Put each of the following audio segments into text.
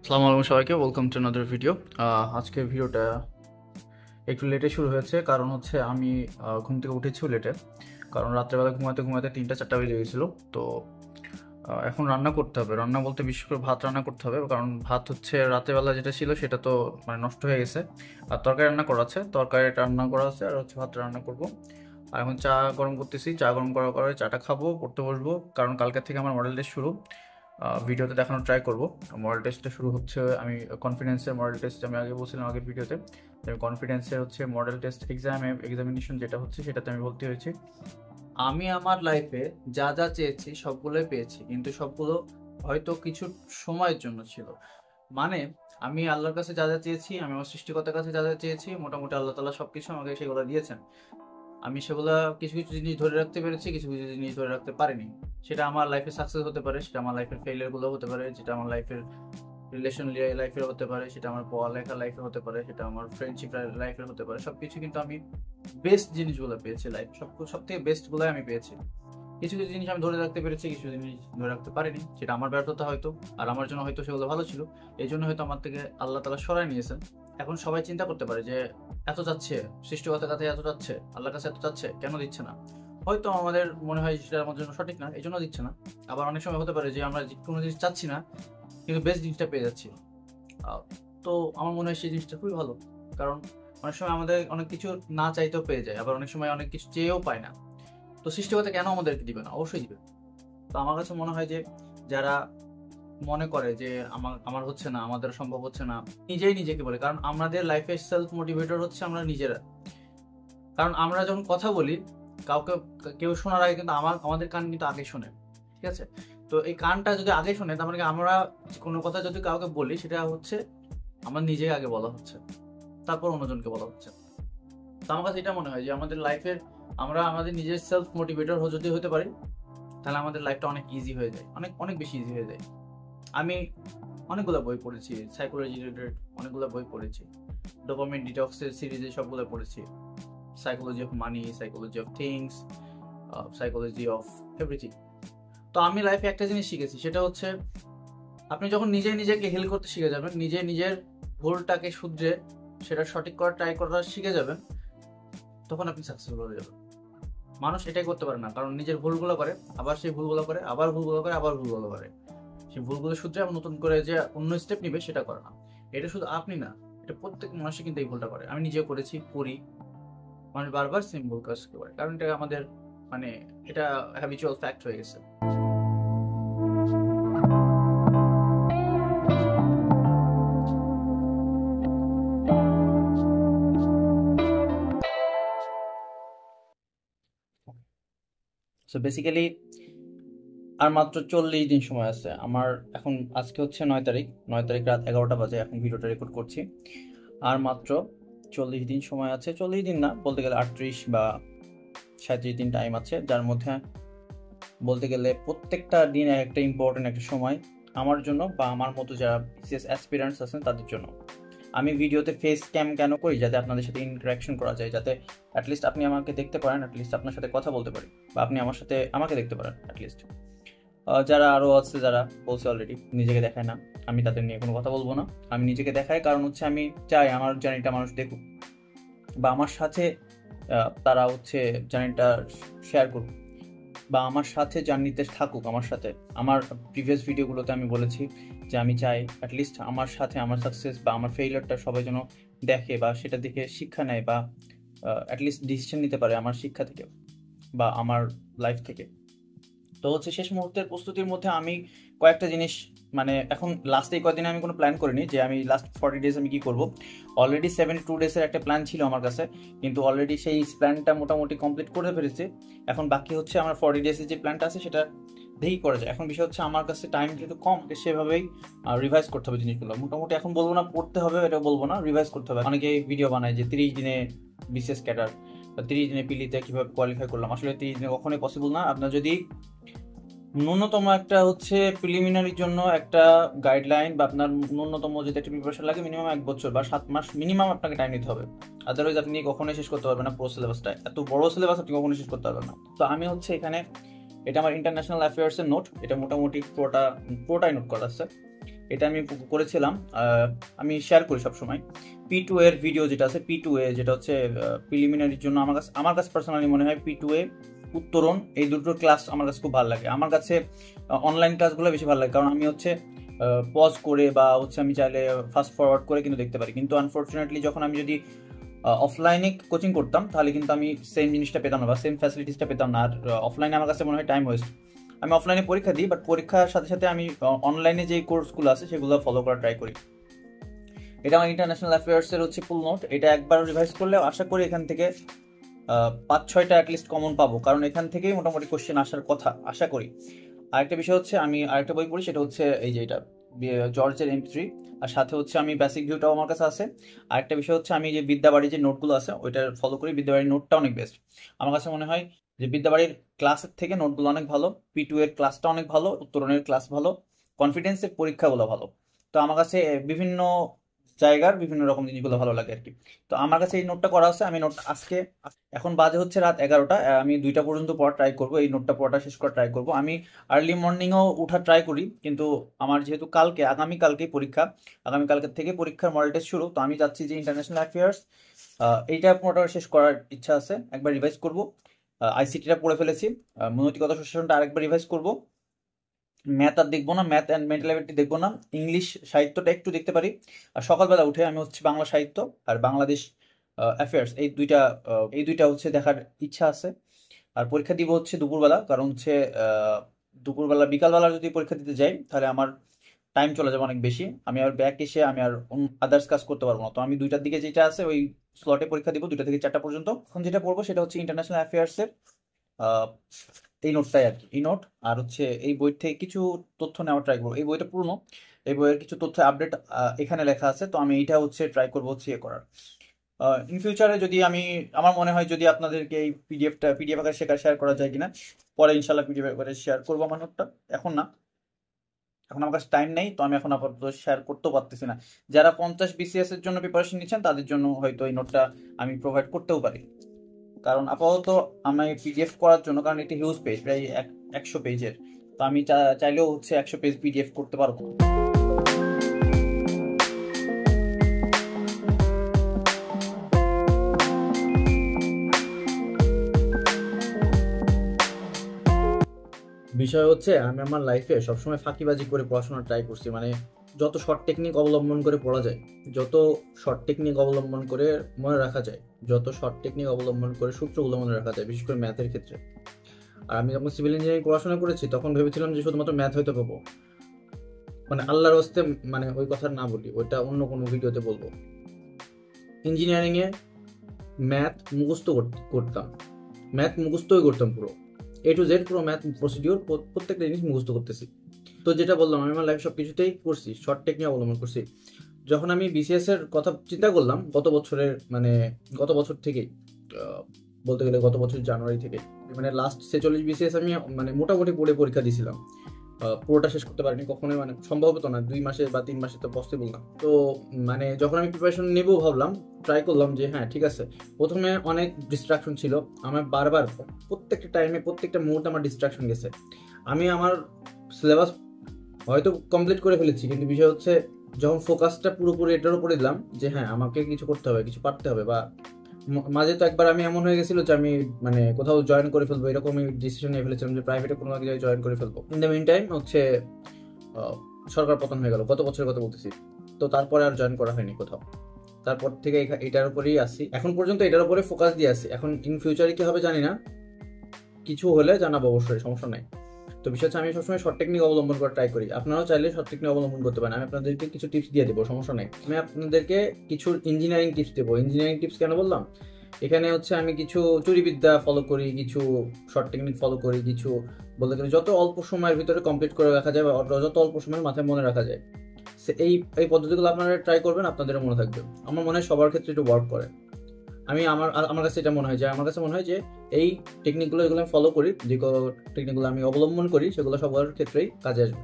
আসসালামু আলাইকুম সবাইকে, ওয়েলকাম টু আনাদার ভিডিও। আজকের ভিডিওটা একটু লেটে শুরু হয়েছে, কারণ হচ্ছে আমি ঘুম থেকে উঠেছিও লেটে, কারণ রাত্রেবেলা ঘুমাতে ঘুমাতে 3টা 4টা বেজে গেছিলো। তো এখন রান্না করতে হবে, রান্না বলতে বিশেষ করে ভাত রান্না করতে হবে, কারণ ভাত হচ্ছে রাত্রেবেলা যেটা ছিল সেটা তো মানে নষ্ট হয়ে গেছে। আর তরকারি রান্না করা আছে, তরকারিটা রান্না করা আছে, আর হচ্ছে ভাত রান্না করবো। আর এখন চা গরম করতেছি, চা গরম করার পরে চাটা খাবো, পড়তে বসবো, কারণ কালকে থেকে আমার মডেল টেস্ট শুরু। ভিডিওতে দেখানোর ট্রাই করবো। মডেল টেস্টটা শুরু হচ্ছে, আমি কনফিডেন্সের মডেল টেস্ট আমি আগে বলছিলাম আগের ভিডিওতে, আমি কনফিডেন্সের হচ্ছে মডেল টেস্ট এক্সামিনেশন যেটা হচ্ছে সেটাতে আমি ভর্তি হয়েছি। আমি আমার লাইফে যা যা চেয়েছি সবগুলোই পেয়েছি, কিন্তু সবগুলো হয়তো কিছু সময়ের জন্য ছিল। মানে আমি আল্লাহর কাছে যা যা চেয়েছি, আমি আমার সৃষ্টিকর্তার কাছে যা যা চেয়েছি, মোটামুটি আল্লাহ তাআলা সবকিছু আমাকে সেগুলো দিয়েছেন। আমি সেগুলা কিছু কিছু জিনিস ধরে রাখতে পেরেছি, কিছু কিছু জিনিস ধরে রাখতে পারিনি। সেটা আমার লাইফের সাকসেস হতে পারে, সেটা আমার লাইফের ফেলিয়ার গুলো হতে পারে, যেটা আমার লাইফের রিলেশন লাইফের হতে পারে, সেটা আমার পড়ালেখা লাইফের হতে পারে, সেটা আমার ফ্রেন্ডশিপ লাইফের হতে পারে। সবকিছু কিন্তু আমি বেস্ট জিনিসগুলো পেয়েছি, লাইফ সব থেকে বেস্ট গুলাই আমি পেয়েছি। কিছু কিছু জিনিস আমি ধরে রাখতে পেরেছি, কিছু জিনিস ধরে রাখতে পারিনি, সেটা আমার ব্যর্থতা হয়তো। আর আমার জন্য হয়তো সেগুলো ভালো ছিল, এই জন্য হয়তো আমার থেকে আল্লাহ তাআলা সরায় নিয়েছেন। এখন সবাই চিন্তা করতে পারে যে এত যাচ্ছে, সৃষ্টিকর্তার কাছে এত যাচ্ছে, আল্লাহর কাছে এত যাচ্ছে, কেন দিচ্ছে না? হয়তো আমাদের মনে হয় সেটা আমার জন্য সঠিক না, এই জন্য দিচ্ছে না। আবার অনেক সময় হতে পারে যে আমরা কোনো জিনিস চাচ্ছি না, কিন্তু বেস্ট জিনিসটা পেয়ে যাচ্ছি। আহ, তো আমার মনে হয় সেই জিনিসটা খুবই ভালো, কারণ অনেক সময় আমাদের অনেক কিছু না চাইতেও পেয়ে যায়, আবার অনেক সময় অনেক কিছু চেয়েও পায় না। তো সৃষ্টিকর্তা কেন আমাদেরকে দিবে না? অবশ্যই দিবে। তো আমার কাছে মনে হয় যে যারা মনে করে যে আমার আমার হচ্ছে না, আমাদের সম্ভব হচ্ছে না, নিজেই নিজেকে বলে, কারণ আমাদের লাইফে সেলফ মোটিভেটর হচ্ছে আমরা নিজেরা। কারণ আমরা যখন কথা বলি, কাউকে কেউ শোনার আগে কিন্তু আমাদের কান কিন্তু আগে শোনে, ঠিক আছে? তো এই কানটা যদি আগে শোনে, তার মানে কি আমরা কোনো কথা যদি কাউকে বলি, সেটা হচ্ছে আমার নিজেকে আগে বলা হচ্ছে, তারপর অন্যজনকে বলা হচ্ছে। তো আমার কাছে এটা মনে হয় যে আমাদের লাইফের আমরা আমাদের নিজের সেলফ মোটিভেটর যদি হতে পারি, তাহলে আমাদের লাইফটা অনেক ইজি হয়ে যায়, অনেক অনেক বেশি ইজি হয়ে যায়। আমি অনেকগুলো বই পড়েছি, সাইকোলজি রিলেটেড অনেকগুলো বই পড়েছি, ডোপামিন ডিটক্সের সিরিজে সবগুলো পড়েছি, psychology of money, psychology of things, psychology of everything. তো আমি লাইফে একটা জিনিস শিখেছি, সেটা হচ্ছে আপনি যখন নিজে নিজেকে হেল করতে শিখে যাবেন, নিজে নিজের ভুলটাকে শুধরে সেটা সঠিক করার ট্রাই করা শিখে যাবেন, তখন আপনি সাকসেসফুল হয়ে যাবেন। মানুষ এটাই করতে পারে না, কারণ নিজের ভুলগুলো করে, আবার সেই ভুলগুলো করে, আবার ভুলগুলো করে, আবার ভুলগুলো করে। সেই ভুলগুলো শুধরে আবার নতুন করে যে অন্য স্টেপ নিবে, সেটা করে না। এটা শুধু আপনি না, এটা প্রত্যেক মানুষই কিন্তু এই ভুলটা করে। আমি নিজেও করেছি, করি। মানুষ বারবার সেম ভুল কাজ করে, কারণ এটা আমাদের মানে এটা হ্যাবিচুয়াল ফ্যাক্ট হয়ে গেছে। সো বেসিক্যালি আর মাত্র 40 দিন সময় আছে আমার। এখন আজকে হচ্ছে 9 তারিখ, 9 তারিখ রাত 11টা বাজে এখন ভিডিওটা রেকর্ড করছি। আর মাত্র 40 দিন সময় আছে, 40 দিন না, বলতে গেলে 38 বা 37 দিন টাইম আছে, যার মধ্যে বলতে গেলে প্রত্যেকটা দিন একটা ইম্পর্টেন্ট একটা সময় আমার জন্য বা আমার মতো যারা বিসিএস অ্যাসপিরেন্টস আছেন তাদের জন্য। আমি ভিডিওতে ফেস ক্যাম কেন করি? যাতে আপনাদের সাথে ইন্টারাকশন করা যায়, যাতে অ্যাটলিস্ট আপনি আমাকে দেখতে পারেন, অ্যাটলিস্ট আপনার সাথে কথা বলতে পারি, বা আপনি আমাকে দেখতে পারেন অ্যাটলিস্ট। যারা আরও আছে, যারা বলছে অলরেডি নিজেকে দেখায় না, আমি তাদের নিয়ে কোনো কথা বলবো না। আমি নিজেকে দেখাই, কারণ হচ্ছে আমি চাই আমার জার্নিটা মানুষ দেখুক, বা আমার সাথে তারা হচ্ছে জার্নিটা শেয়ার করুক, বা আমার সাথে জার্নিতে থাকুক। আমার সাথে আমার প্রিভিয়াস ভিডিওগুলোতে আমি বলেছি যে আমি চাই অ্যাটলিস্ট আমার সাথে আমার সাকসেস বা আমার ফেইলিয়ারটা সবাই যেন দেখে, বা সেটা দেখে শিক্ষা নেয়, বা অ্যাটলিস্ট ডিসিশন নিতে পারে আমার শিক্ষা থেকে বা আমার লাইফ থেকে। তো হচ্ছে শেষ মুহূর্তের প্রস্তুতির মধ্যে আমি কয়েকটা জিনিস, মানে এখন লাস্ট এই কয়েকদিনে আমি কোনো প্ল্যান করিনি যে আমি লাস্ট 40 ডেজ আমি কি করব। অলরেডি 72 ডেজের একটা প্ল্যান ছিল আমার কাছে, কিন্তু অলরেডি সেই প্ল্যানটা মোটামুটি কমপ্লিট করে ফেলেছি। এখন বাকি হচ্ছে আমার 40 ডেজের যে প্ল্যানটা আছে সেটা দেখি করা যায়। এখন বিষয় হচ্ছে আমার কাছে টাইম যেহেতু কম, সেভাবেই রিভাইজ করতে হবে জিনিসগুলো। মোটামুটি এখন বলবো না পড়তে হবে, এটা বলবো না, রিভাইজ করতে হবে। অনেকে ভিডিও বানায় যে 30 দিনে বিসিএস ক্যাডার বা 30 দিনে পিলিতে কিভাবে কোয়ালিফাই করলাম। আসলে 30 দিনে কখনোই পসিবল না। আপনার যদি ন্যূনতম একটা হচ্ছে প্রিলিমিনারির জন্য একটা গাইডলাইন, বা আপনার ন্যূনতম যদি একটা প্রিপারেশন লাগে, মিনিমাম 1 বছর বা 7 মাস মিনিমাম আপনাকে টাইম নিতে হবে। আদারওয়াইজ আপনি কখনোই শেষ করতে পারবেন না পুরো সিলেবাসটা। এত বড় সিলেবাস আপনি কখনোই শেষ করতে পারবেন না। তো আমি হচ্ছে এখানে, এটা আমার ইন্টারন্যাশনাল অ্যাফেয়ার্সের নোট, এটা মোটামুটি পুরোটাই নোট করা আছে। এটা আমি করেছিলাম। আমি শেয়ার করি সবসময় P2A এর ভিডিও যেটা আছে, P2A যেটা হচ্ছে প্রিলিমিনারির জন্য আমার কাছে পার্সোনালি মনে হয় P2A, উত্তরণ, এই দুটো ক্লাস আমার কাছে খুব ভালো লাগে। আমার কাছে অনলাইন ক্লাসগুলো বেশি ভালো লাগে, কারণ আমি হচ্ছে পজ করে বা হচ্ছে আমি চাইলে ফাস্ট ফরওয়ার্ড করে কিন্তু দেখতে পারি। কিন্তু আনফর্চুনেটলি যখন আমি যদি অফলাইনে কোচিং করতাম তাহলে কিন্তু আমি সেম জিনিসটা পেতাম না বা সেম ফ্যাসিলিটিসটা পেতাম না। আর অফলাইনে আমার কাছে মনে হয় টাইম ওয়েস্ট। আমি অফলাইনে পরীক্ষা দিই, বাট পরীক্ষার সাথে সাথে আমি অনলাইনে যে কোর্সগুলো আছে সেগুলো ফলো করার ট্রাই করি। এটা আমার ইন্টারন্যাশনাল অ্যাফেয়ার্সের হচ্ছে ফুল নোট। এটা একবার রিভাইজ করলে আশা করি এখান থেকে 5-6টা অ্যাটলিস্ট কমন পাবো, কারণ এখান থেকেই মোটামুটি কোশ্চেন আসার কথা আশা করি। আরেকটা বিষয় হচ্ছে আমি আরেকটা বই পড়ি, সেটা হচ্ছে এই যে এটা জর্জের M3, আর সাথে হচ্ছে আমি বেসিক ভিউটাও আমার কাছে আছে। আরেকটা বিষয় হচ্ছে আমি যে বিদ্যাবাড়ির যে নোটগুলো আছে ওইটা ফলো করি। বিদ্যাবাড়ির নোটটা অনেক বেস্ট আমার কাছে মনে হয়, যে বিদ্যাবাড়ির ক্লাসের থেকে নোটগুলো অনেক ভালো, P2 এর ক্লাসটা অনেক ভালো, উত্তরণের ক্লাস ভালো, কনফিডেন্সের পরীক্ষাগুলো ভালো। তো আমার কাছে বিভিন্ন জায়গার বিভিন্ন রকম জিনিসগুলো ভালো লাগে আর কি। তো আমার কাছে এই নোটটা করা আছে। আমি নোট আজকে, এখন বাজে হচ্ছে রাত 11টা, আমি 2টা পর্যন্ত পড়া ট্রাই করবো, এই নোটটা পড়াটা শেষ করা ট্রাই করবো। আমি আর্লি মর্নিংও উঠার ট্রাই করি, কিন্তু আমার যেহেতু আগামীকালকেই পরীক্ষা, আগামীকালকের থেকে পরীক্ষার মডেল টেস্ট শুরু, তো আমি চাচ্ছি যে ইন্টারন্যাশনাল অ্যাফেয়ার্স এইটা পুরোটা শেষ করার ইচ্ছা আছে। একবার রিভাইজ করবো। আইসিটিটা পড়ে ফেলেছি, মনোনীতিগত সুশাসনটা আরেকবার রিভাইজ করবো। ম্যাথ আর দেখবো না, ম্যাথ অ্যান্ড মেন্টাল অ্যাবিলিটি দেখবো না, ইংলিশ সাহিত্যটা একটু দেখতে পারি। আর সকালবেলা উঠে আমি হচ্ছে বাংলা সাহিত্য আর বাংলাদেশ অ্যাফেয়ার্স এই দুইটা হচ্ছে দেখার ইচ্ছা আছে। আর পরীক্ষা দিব হচ্ছে দুপুরবেলা, কারণ হচ্ছে দুপুরবেলা বিকালবেলা যদি পরীক্ষা দিতে যাই তাহলে আমার টাইম চলে যাবে অনেক বেশি। আমি আর ব্যাক এসে আমি আর আদার্স কাজ করতে পারবো না। তো আমি 2টার দিকে যেটা আছে ওই স্লটে পরীক্ষা দিব, 2টা থেকে 4টা পর্যন্ত। এখন যেটা পড়বো সেটা হচ্ছে ইন্টারন্যাশনাল অ্যাফেয়ার্সের এই নোটটাই আর কি, এই নোট। আর হচ্ছে এই বই থেকে কিছু তথ্য নেওয়ার ট্রাই করবো। এই বইটা পুরনো, এই বইয়ের কিছু তথ্য আপডেট এখানে লেখা আছে, তো আমি এইটা হচ্ছে ট্রাই করবো হচ্ছে ইয়ে করার। ইন ফিউচারে যদি আমার মনে হয় যদি আপনাদেরকে এই পিডিএফ আকারে শেয়ার করা যায় কিনা, পরে ইনশাল্লাহ পিডিএফ আকারে শেয়ার করবো আমার নোটটা। এখন না, এখন আমার কাছে টাইম নেই, তো আমি এখন আপাতত শেয়ার করতেও পারতেছি না। যারা 50 BCS এর জন্য প্রিপারেশন নিচ্ছেন তাদের জন্য হয়তো এই নোটটা আমি প্রোভাইড করতেও পারি, কারণ আপাতত আমি পিডিএফ করার জন্য, কারণ এটি হিউজ পেজ, প্রায় 100 পেজের, তো আমি চাইলেও হচ্ছে 100 পেজ পিডিএফ করতে পারবো। বিষয় হচ্ছে আমি আমার লাইফে সবসময় ফাঁকিবাজি করে পড়াশোনা ট্রাই করছি, মানে যত শর্ট টেকনিক অবলম্বন করে পড়া যায়, যত শর্ট টেকনিক অবলম্বন করে মনে রাখা যায়, যত শর্ট টেকনিক অবলম্বন করে সূত্রগুলো মনে রাখা যায়, বিশেষ করে ম্যাথের ক্ষেত্রে। আর আমি যখন সিভিল ইঞ্জিনিয়ারিং পড়াশোনা করেছি তখন ভেবেছিলাম যে শুধুমাত্র ম্যাথ হয়তো পাবো, মানে আল্লাহর হস্তে, মানে ওই কথা না বলি, ওইটা অন্য কোনো ভিডিওতে বলবো। ইঞ্জিনিয়ারিংয়ে ম্যাথ মুখস্থ করতাম, ম্যাথ মুখস্থই করতাম পুরো A to Z, পুরো ম্যাথ প্রসিডিওর প্রত্যেকটা জিনিস মুখস্থ করতেছি। তো যেটা বললাম, আমি আমার লাইফ সব কিছুতেই করছি, শর্ট টেকনিক অবলম্বন করছি। যখন আমি BCS এর কথা চিন্তা করলাম গত বছর থেকেই, বলতে গেলে গত বছর জানুয়ারি থেকে, মানে লাস্ট 46 BCS আমি মানে মোটামুটি পড়ে পরীক্ষা দিয়েছিলাম। পুরোটা শেষ করতে পারিনি কখনোই, মানে সম্ভব হতো না, 2 মাসে বা 3 মাসে তো পসিবল না। তো মানে যখন আমি প্রিপারেশন নেবো ভাবলাম, ট্রাই করলাম যে হ্যাঁ ঠিক আছে। প্রথমে অনেক ডিস্ট্রাকশন ছিল, আমার বারবার প্রত্যেকটা টাইমে প্রত্যেকটা মুহূর্তে আমার ডিস্ট্রাকশন গেছে। আমি আমার সিলেবাস হয়তো কমপ্লিট করে ফেলেছি, কিন্তু বিষয় হচ্ছে যখন ফোকাসটা পুরোপুরি এটার উপরে দিলাম যে হ্যাঁ আমাকে কিছু করতে হবে, কিছু পারতে হবে, বা মাঝে তো একবার আমি এমন হয়ে গেছিল যে আমি মানে কোথাও জয়েন করে ফেলবো, এরকম আমি ডিসিশন নিয়ে ফেলেছিলাম যে প্রাইভেটে কোনো জায়গায় জয়েন করে ফেলবো। ইন দ্য মিন টাইম হচ্ছে সরকার পতন হয়ে গেল, গত বছরের কথা বলতেছি। তো তারপরে আর জয়েন করা হয়নি কোথাও। তারপর থেকে এটার উপরেই আসি, এখন পর্যন্ত এটার উপরে ফোকাস দিয়ে আসি। এখন ইন ফিউচারে কি হবে জানি না, কিছু হলে জানাবো অবশ্যই, সমস্যা নাই। তো বিষয় হচ্ছে আমি সবসময় শর্ট টেকনিক অবলম্বন করার ট্রাই করি, আপনারাও চাইলে শর্ট টেকনিক অবলম্বন করতে পারেন। আমি আপনাদেরকে কিছু টিপস দিয়ে দেবো, সমস্যা নেই। আমি আপনাদেরকে কিছু ইঞ্জিনিয়ারিং টিপস দেবো। ইঞ্জিনিয়ারিং টিপস কেন বললাম, এখানে হচ্ছে আমি কিছু চুরিবিদ্যা ফলো করি, কিছু শর্ট টেকনিক ফলো করি, কিছু বলতে গেলে যত অল্প সময়ের ভিতরে কমপ্লিট করে রাখা যায় বা যত অল্প সময়ের মাথায় মনে রাখা যায়, এই পদ্ধতিগুলো আপনারা ট্রাই করবেন, আপনাদেরও মনে থাকবে। আমার মনে হয় সবার ক্ষেত্রে একটু ওয়ার্ক করে। আমার কাছে এটা মনে হয় যে এই টেকনিকগুলো এগুলো আমি ফলো করি, যে টেকনিকগুলো আমি অবলম্বন করি সেগুলো সবার ক্ষেত্রেই কাজে আসবে।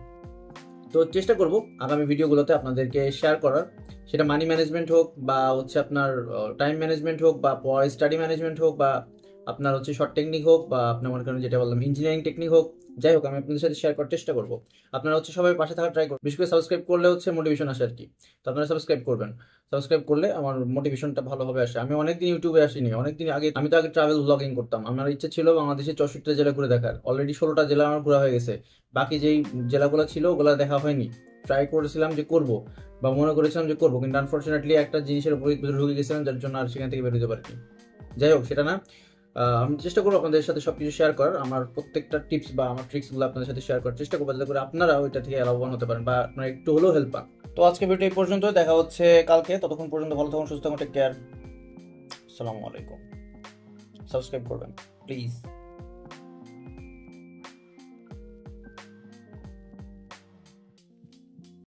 তো চেষ্টা করব আগামী ভিডিওগুলোতে আপনাদেরকে শেয়ার করার, সেটা মানি ম্যানেজমেন্ট হোক বা হচ্ছে আপনার টাইম ম্যানেজমেন্ট হোক বা স্টাডি ম্যানেজমেন্ট হোক বা আপনার হচ্ছে শর্ট টেকনিক হোক বা আপনার মনে করেন যেটা বললাম ইঞ্জিনিয়ারিং টেকনিক হোক, যাই হোক আমি আপনাদের সাথে শেয়ার করার চেষ্টা করবো। আপনারা হচ্ছে সবাই পাশে থাকার ট্রাই করবেন, বিশেষ করে সাবস্ক্রাইব করলে হচ্ছে মোটিভেশন আসে আর কি। তো আপনারা সাবস্ক্রাইব করবেন, সাবস্ক্রাইব করলে আমার মোটিভেশনটা ভালোভাবে আসে। আমি অনেকদিন ইউটিউবে আসিনি, অনেকদিন আগে আমি তো আগে ট্রাভেল ব্লগিং করতাম। আমার ইচ্ছা ছিল বাংলাদেশের 64টা জেলা ঘুরে দেখার, অলরেডি 16টা জেলা আমার ঘোরা হয়ে গেছে। বাকি যেই জেলাগুলো ছিল ওগুলো দেখা হয়নি। ট্রাই করেছিলাম যে করব, বা মনে করেছিলাম যে করবো, কিন্তু আনফর্চুনেটলি একটা জিনিসের উপরে ঢুকে গেছিলাম, যার জন্য আর সেখান থেকে বেরোতে পারিনি। যাই হোক, সেটা না, আমি চেষ্টা করবো আপনাদের সাথে সবকিছু শেয়ার করার, আমার প্রত্যেকটা টিপস বা আমার ট্রিক্সগুলো আপনাদের সাথে শেয়ার করার চেষ্টা করবো, যাতে করে আপনারা ওইটা থেকে লাভবান হতে পারেন বা আপনারা একটু হলেও হেল্প পান। তো আজকে ভিডিও এই পর্যন্ত, দেখা হচ্ছে কালকে। ততক্ষণ পর্যন্ত ভালো থাকুন, সুস্থ থাকুন, টেক কেয়ার। আসসালামু আলাইকুম। সাবস্ক্রাইব করবেন প্লিজ।